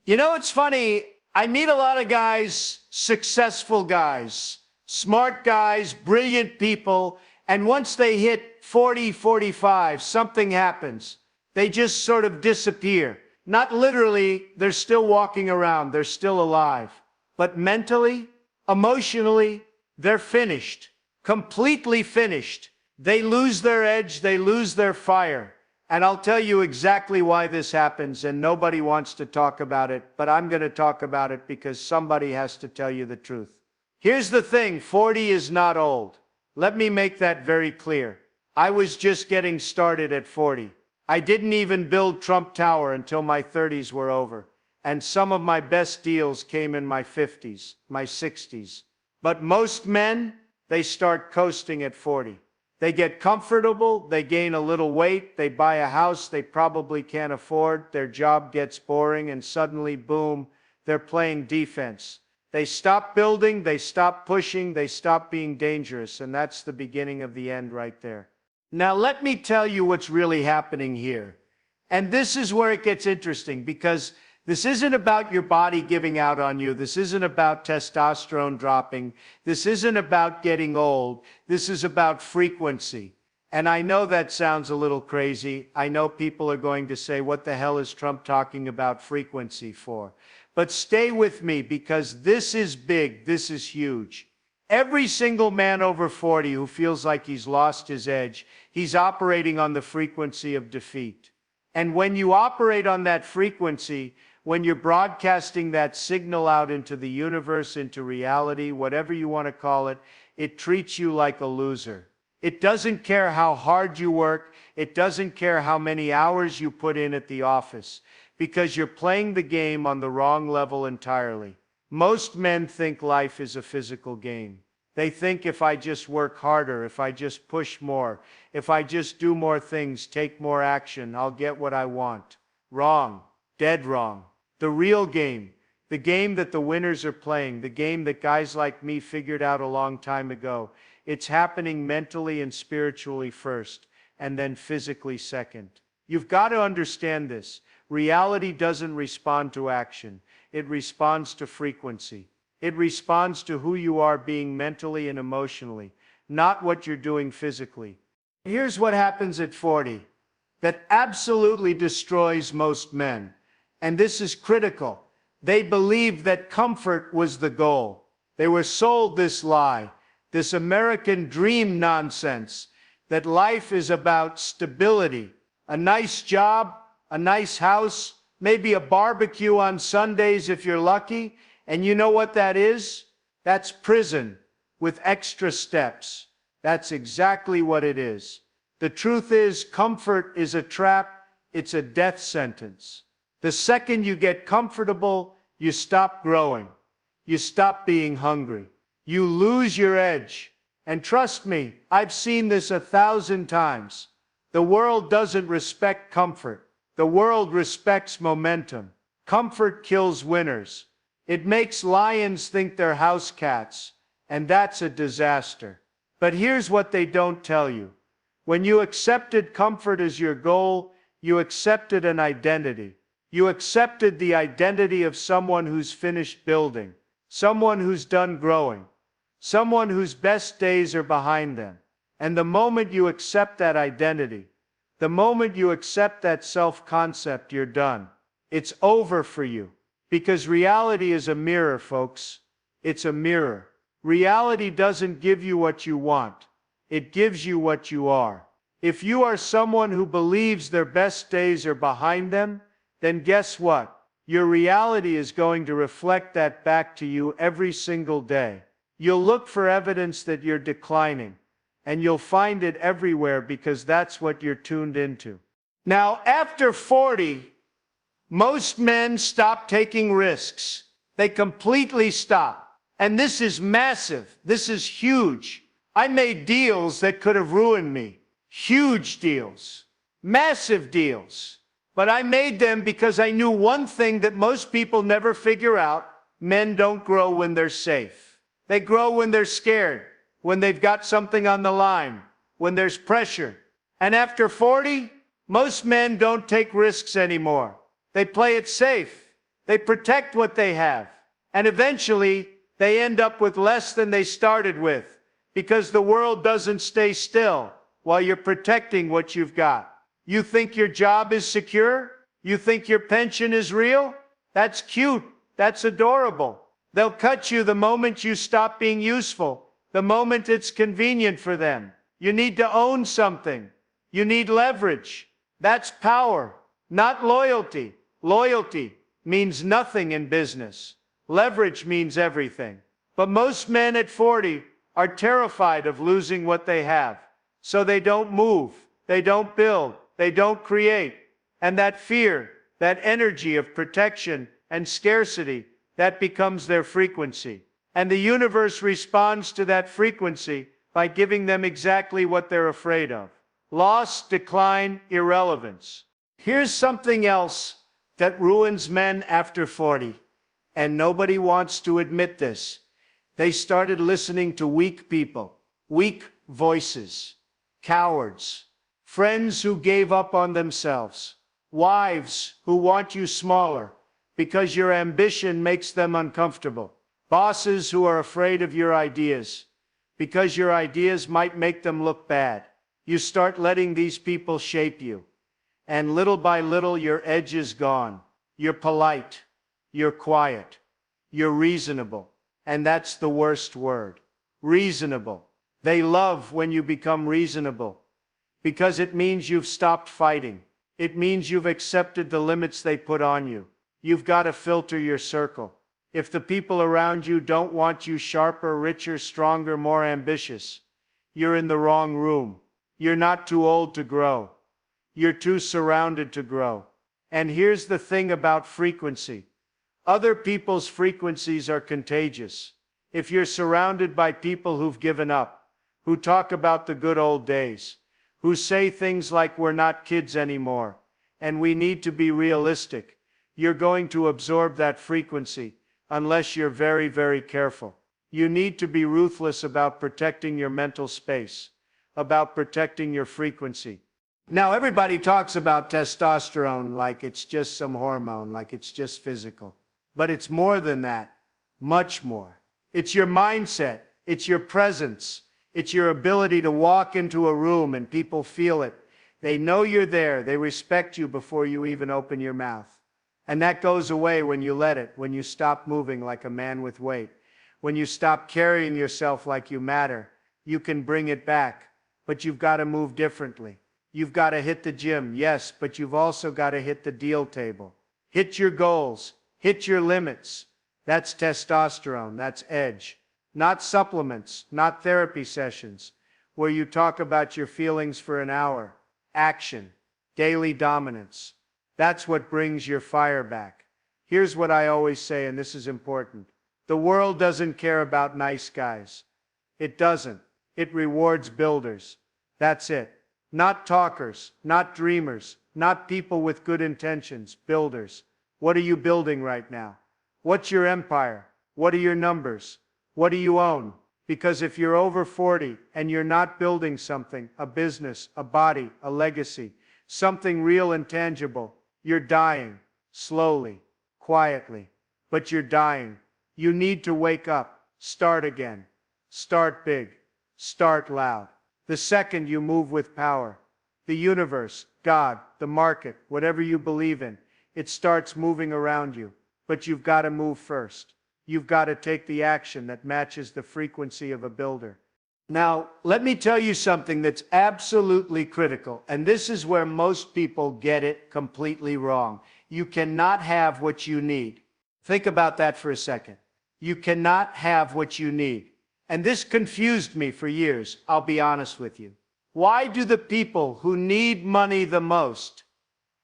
You know, it's funny. I meet a lot of guys, successful guys, smart guys, brilliant people. And once they hit 40, 45, something happens. They just sort of disappear. Not literally, they're still walking around, they're still alive. But mentally, emotionally, they're finished, completely finished. They lose their edge, they lose their fire. And I'll tell you exactly why this happens, and nobody wants to talk about it, but I'm going to talk about it because somebody has to tell you the truth. Here's the thing, 40 is not old. Let me make that very clear. I was just getting started at 40. I didn't even build Trump Tower until my 30s were over. And some of my best deals came in my 50s, my 60s. But most men, they start coasting at 40. They get comfortable, they gain a little weight, they buy a house they probably can't afford, their job gets boring, and suddenly, boom, they're playing defense. They stop building, they stop pushing, they stop being dangerous, and that's the beginning of the end right there. Now let me tell you what's really happening here. And this is where it gets interesting, because this isn't about your body giving out on you. This isn't about testosterone dropping. This isn't about getting old. This is about frequency. And I know that sounds a little crazy. I know people are going to say, what the hell is Trump talking about frequency for? But stay with me, because this is big. This is huge. Every single man over 40 who feels like he's lost his edge, he's operating on the frequency of defeat. And when you operate on that frequency, when you're broadcasting that signal out into the universe, into reality, whatever you want to call it, it treats you like a loser. It doesn't care how hard you work. It doesn't care how many hours you put in at the office, because you're playing the game on the wrong level entirely. Most men think life is a physical game. They think if I just work harder, if I just push more, if I just do more things, take more action, I'll get what I want. Wrong. Dead wrong. The real game, the game that the winners are playing, the game that guys like me figured out a long time ago, it's happening mentally and spiritually first, and then physically second. You've got to understand this. Reality doesn't respond to action. It responds to frequency. It responds to who you are being mentally and emotionally, not what you're doing physically. Here's what happens at 40 that absolutely destroys most men. And this is critical. They believed that comfort was the goal. They were sold this lie, this American dream nonsense, that life is about stability, a nice job, a nice house, maybe a barbecue on Sundays if you're lucky. And you know what that is? That's prison with extra steps. That's exactly what it is. The truth is, comfort is a trap. It's a death sentence. The second you get comfortable, you stop growing. You stop being hungry. You lose your edge. And trust me, I've seen this 1,000 times. The world doesn't respect comfort. The world respects momentum. Comfort kills winners. It makes lions think they're house cats, and that's a disaster. But here's what they don't tell you. When you accepted comfort as your goal, you accepted an identity. You accepted the identity of someone who's finished building, someone who's done growing, someone whose best days are behind them. And the moment you accept that identity, the moment you accept that self-concept, you're done. It's over for you. Because reality is a mirror, folks. It's a mirror. Reality doesn't give you what you want. It gives you what you are. If you are someone who believes their best days are behind them, then guess what? Your reality is going to reflect that back to you every single day. You'll look for evidence that you're declining, and you'll find it everywhere because that's what you're tuned into. Now, after 40, most men stop taking risks. They completely stop. And this is massive. This is huge. I made deals that could have ruined me. Huge deals. Massive deals. But I made them because I knew one thing that most people never figure out. Men don't grow when they're safe. They grow when they're scared, when they've got something on the line, when there's pressure. And after 40, most men don't take risks anymore. They play it safe. They protect what they have. And eventually, they end up with less than they started with, because the world doesn't stay still while you're protecting what you've got. You think your job is secure? You think your pension is real? That's cute. That's adorable. They'll cut you the moment you stop being useful, the moment it's convenient for them. You need to own something. You need leverage. That's power, not loyalty. Loyalty means nothing in business. Leverage means everything. But most men at 40 are terrified of losing what they have. So they don't move, they don't build, they don't create. And that fear, that energy of protection and scarcity, that becomes their frequency. And the universe responds to that frequency by giving them exactly what they're afraid of: loss, decline, irrelevance. Here's something else that ruins men after 40, and nobody wants to admit this. They started listening to weak people, weak voices, cowards, friends who gave up on themselves, wives who want you smaller because your ambition makes them uncomfortable, bosses who are afraid of your ideas because your ideas might make them look bad. You start letting these people shape you, and little by little your edge is gone. You're polite, you're quiet, you're reasonable, and that's the worst word, reasonable. They love when you become reasonable, because it means you've stopped fighting. It means you've accepted the limits they put on you. You've got to filter your circle. If the people around you don't want you sharper, richer, stronger, more ambitious, you're in the wrong room. You're not too old to grow. You're too surrounded to grow. And here's the thing about frequency. Other people's frequencies are contagious. If you're surrounded by people who've given up, who talk about the good old days, who say things like we're not kids anymore, and we need to be realistic, you're going to absorb that frequency unless you're very, very careful. You need to be ruthless about protecting your mental space, about protecting your frequency. Now, everybody talks about testosterone like it's just some hormone, like it's just physical. But it's more than that, much more. It's your mindset, it's your presence, it's your ability to walk into a room and people feel it. They know you're there, they respect you before you even open your mouth. And that goes away when you let it, when you stop moving like a man with weight, when you stop carrying yourself like you matter. You can bring it back, but you've got to move differently. You've got to hit the gym, yes, but you've also got to hit the deal table. Hit your goals, hit your limits. That's testosterone, that's edge. Not supplements, not therapy sessions, where you talk about your feelings for an hour. Action, daily dominance. That's what brings your fire back. Here's what I always say, and this is important. The world doesn't care about nice guys. It doesn't. It rewards builders. That's it. Not talkers, not dreamers, not people with good intentions, builders. What are you building right now? What's your empire? What are your numbers? What do you own? Because if you're over 40 and you're not building something, a business, a body, a legacy, something real and tangible, you're dying, slowly, quietly, but you're dying. You need to wake up, start again, start big, start loud. The second you move with power, the universe, God, the market, whatever you believe in, it starts moving around you. But you've got to move first. You've got to take the action that matches the frequency of a builder. Now, let me tell you something that's absolutely critical, and this is where most people get it completely wrong. You cannot have what you need. Think about that for a second. You cannot have what you need. And this confused me for years, I'll be honest with you. Why do the people who need money the most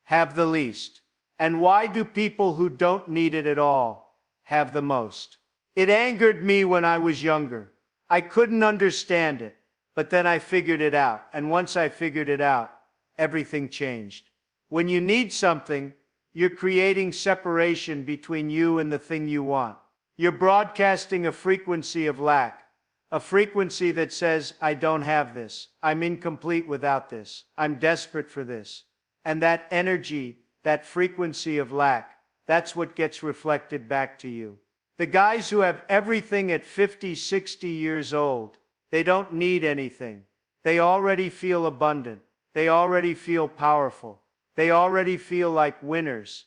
have the least? And why do people who don't need it at all have the most? It angered me when I was younger. I couldn't understand it, but then I figured it out. And once I figured it out, everything changed. When you need something, you're creating separation between you and the thing you want. You're broadcasting a frequency of lack, a frequency that says, I don't have this. I'm incomplete without this. I'm desperate for this. And that energy, that frequency of lack, that's what gets reflected back to you. The guys who have everything at 50, 60 years old, they don't need anything. They already feel abundant. They already feel powerful. They already feel like winners.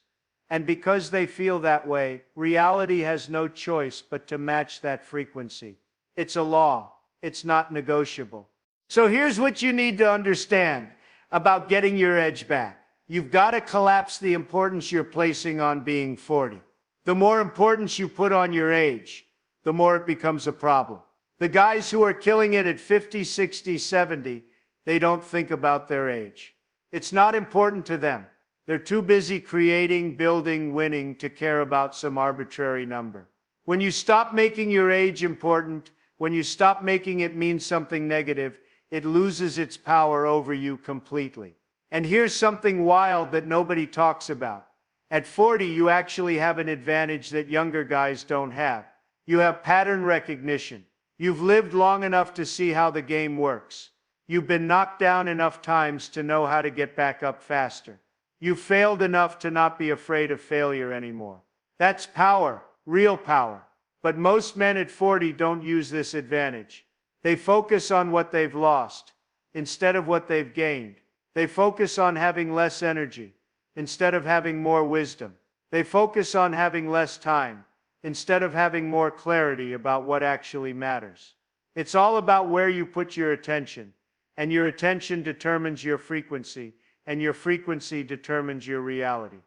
And because they feel that way, reality has no choice but to match that frequency. It's a law. It's not negotiable. So here's what you need to understand about getting your edge back. You've got to collapse the importance you're placing on being 40. The more importance you put on your age, the more it becomes a problem. The guys who are killing it at 50, 60, 70, they don't think about their age. It's not important to them. They're too busy creating, building, winning to care about some arbitrary number. When you stop making your age important, when you stop making it mean something negative, it loses its power over you completely. And here's something wild that nobody talks about. At 40, you actually have an advantage that younger guys don't have. You have pattern recognition. You've lived long enough to see how the game works. You've been knocked down enough times to know how to get back up faster. You've failed enough to not be afraid of failure anymore. That's power, real power. But most men at 40 don't use this advantage. They focus on what they've lost instead of what they've gained. They focus on having less energy instead of having more wisdom. They focus on having less time instead of having more clarity about what actually matters. It's all about where you put your attention, and your attention determines your frequency, and your frequency determines your reality.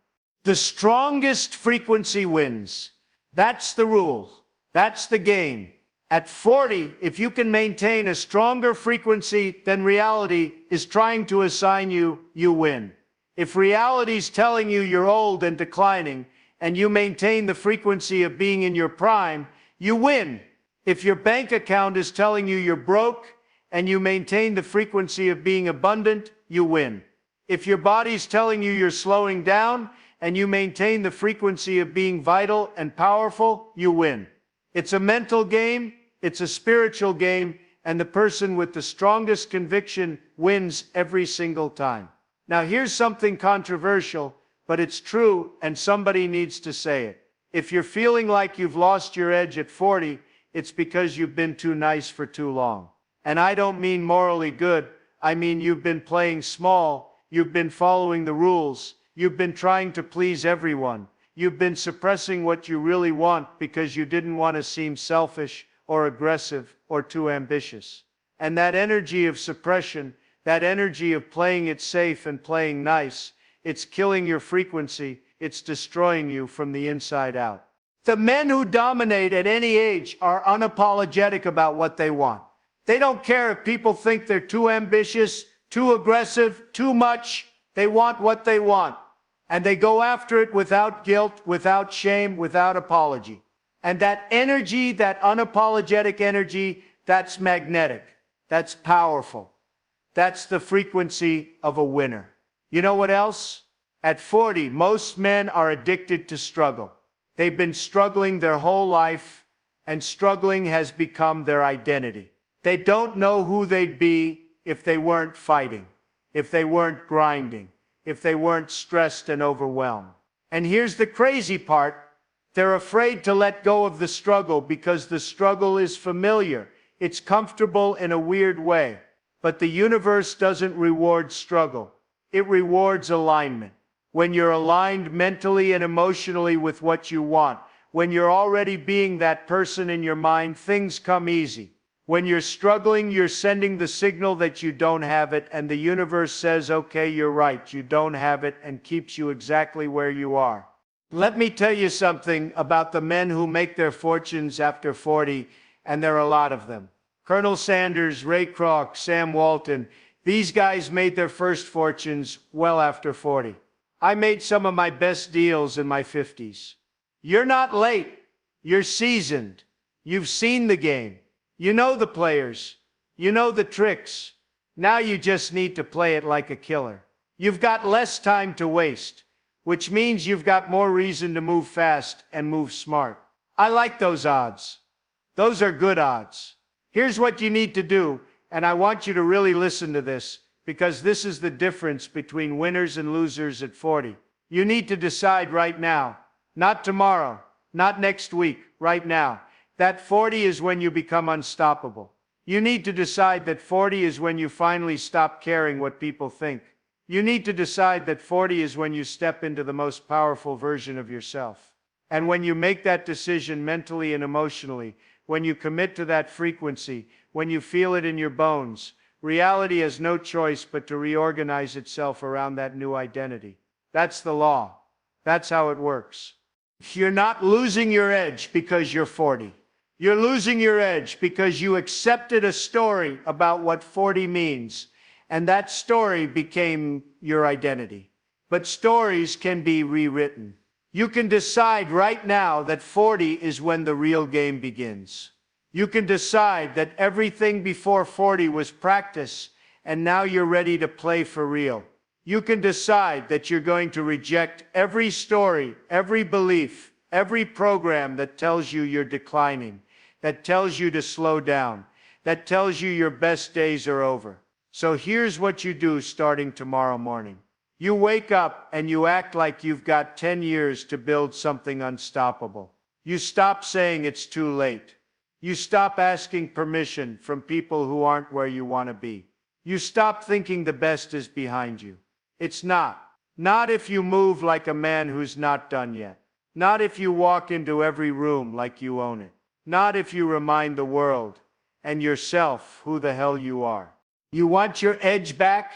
The strongest frequency wins. That's the rule. That's the game. At 40, if you can maintain a stronger frequency than reality is trying to assign you, you win. If reality's telling you you're old and declining, and you maintain the frequency of being in your prime, you win. If your bank account is telling you you're broke, and you maintain the frequency of being abundant, you win. If your body's telling you you're slowing down, and you maintain the frequency of being vital and powerful, you win. It's a mental game, it's a spiritual game, and the person with the strongest conviction wins every single time. Now here's something controversial, but it's true, and somebody needs to say it. If you're feeling like you've lost your edge at 40, it's because you've been too nice for too long. And I don't mean morally good, I mean you've been playing small, you've been following the rules, you've been trying to please everyone, you've been suppressing what you really want because you didn't want to seem selfish or aggressive or too ambitious. And that energy of suppression, that energy of playing it safe and playing nice, it's killing your frequency, it's destroying you from the inside out. The men who dominate at any age are unapologetic about what they want. They don't care if people think they're too ambitious, too aggressive, too much. They want what they want. And they go after it without guilt, without shame, without apology. And that energy, that unapologetic energy, that's magnetic. That's powerful. That's the frequency of a winner. You know what else? At 40, most men are addicted to struggle. They've been struggling their whole life, and struggling has become their identity. They don't know who they'd be if they weren't fighting, if they weren't grinding, if they weren't stressed and overwhelmed. And here's the crazy part. They're afraid to let go of the struggle because the struggle is familiar. It's comfortable in a weird way. But the universe doesn't reward struggle. It rewards alignment. When you're aligned mentally and emotionally with what you want, when you're already being that person in your mind, things come easy. When you're struggling, you're sending the signal that you don't have it, and the universe says, okay, you're right, you don't have it, and keeps you exactly where you are. Let me tell you something about the men who make their fortunes after 40, and there are a lot of them. Colonel Sanders, Ray Kroc, Sam Walton, these guys made their first fortunes well after 40. I made some of my best deals in my 50s. You're not late. You're seasoned. You've seen the game. You know the players. You know the tricks. Now you just need to play it like a killer. You've got less time to waste, which means you've got more reason to move fast and move smart. I like those odds. Those are good odds. Here's what you need to do, and I want you to really listen to this, because this is the difference between winners and losers at 40. You need to decide right now, Not tomorrow, not next week, right now. That 40 is when you become unstoppable. You need to decide that 40 is when you finally stop caring what people think. You need to decide that 40 is when you step into the most powerful version of yourself. And when you make that decision mentally and emotionally, when you commit to that frequency, when you feel it in your bones, reality has no choice but to reorganize itself around that new identity. That's the law. That's how it works. You're not losing your edge because you're 40. You're losing your edge because you accepted a story about what 40 means, and that story became your identity. But stories can be rewritten. You can decide right now that 40 is when the real game begins. You can decide that everything before 40 was practice, and now you're ready to play for real. You can decide that you're going to reject every story, every belief, every program that tells you you're declining, that tells you to slow down, that tells you your best days are over. So here's what you do starting tomorrow morning. You wake up and you act like you've got 10 years to build something unstoppable. You stop saying it's too late. You stop asking permission from people who aren't where you want to be. You stop thinking the best is behind you. It's not. Not if you move like a man who's not done yet. Not if you walk into every room like you own it. Not if you remind the world and yourself who the hell you are. You want your edge back?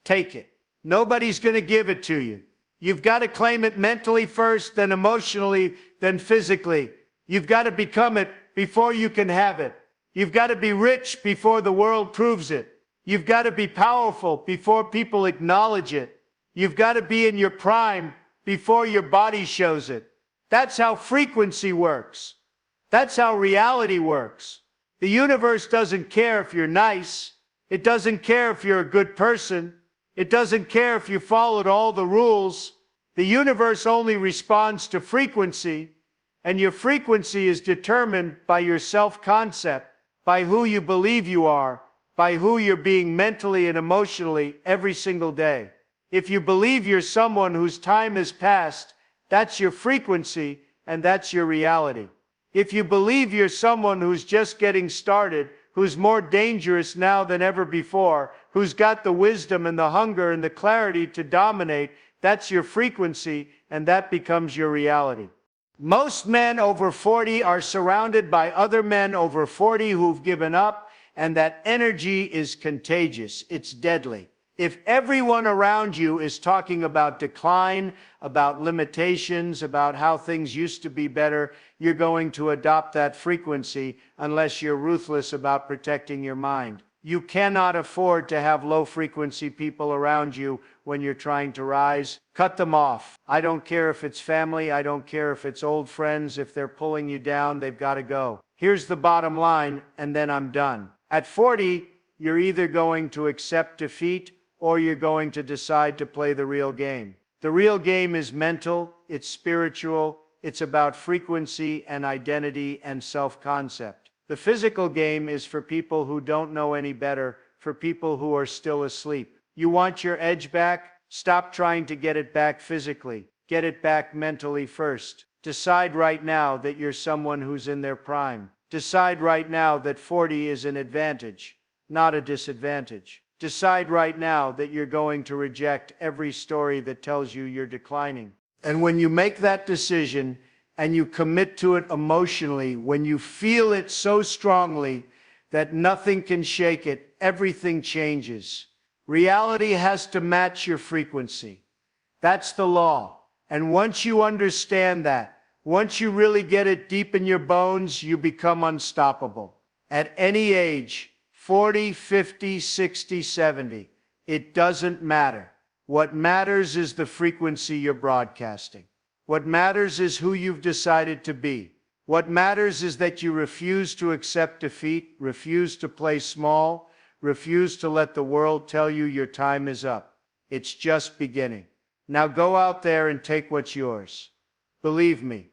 Take it. Nobody's going to give it to you. You've got to claim it mentally first, then emotionally, then physically. You've got to become it before you can have it. You've got to be rich before the world proves it. You've got to be powerful before people acknowledge it. You've got to be in your prime before your body shows it. That's how frequency works. That's how reality works. The universe doesn't care if you're nice. It doesn't care if you're a good person. It doesn't care if you followed all the rules. The universe only responds to frequency, and your frequency is determined by your self-concept, by who you believe you are, by who you're being mentally and emotionally every single day. If you believe you're someone whose time has passed, that's your frequency, and that's your reality. If you believe you're someone who's just getting started, who's more dangerous now than ever before, who's got the wisdom and the hunger and the clarity to dominate, that's your frequency, and that becomes your reality. Most men over 40 are surrounded by other men over 40 who've given up, and that energy is contagious. It's deadly. If everyone around you is talking about decline, about limitations, about how things used to be better, you're going to adopt that frequency unless you're ruthless about protecting your mind. You cannot afford to have low-frequency people around you when you're trying to rise. Cut them off. I don't care if it's family. I don't care if it's old friends. If they're pulling you down, they've got to go. Here's the bottom line, and then I'm done. At 40, you're either going to accept defeat or you're going to decide to play the real game. The real game is mental, it's spiritual, it's about frequency and identity and self-concept. The physical game is for people who don't know any better, for people who are still asleep. You want your edge back? Stop trying to get it back physically. Get it back mentally first. Decide right now that you're someone who's in their prime. Decide right now that 40 is an advantage, not a disadvantage. Decide right now that you're going to reject every story that tells you you're declining. And when you make that decision and you commit to it emotionally, when you feel it so strongly that nothing can shake it, everything changes. Reality has to match your frequency. That's the law. And once you understand that, once you really get it deep in your bones, you become unstoppable. At any age, 40, 50, 60, 70, it doesn't matter. What matters is the frequency you're broadcasting. What matters is who you've decided to be. What matters is that you refuse to accept defeat, refuse to play small, refuse to let the world tell you your time is up. It's just beginning. Now go out there and take what's yours. Believe me,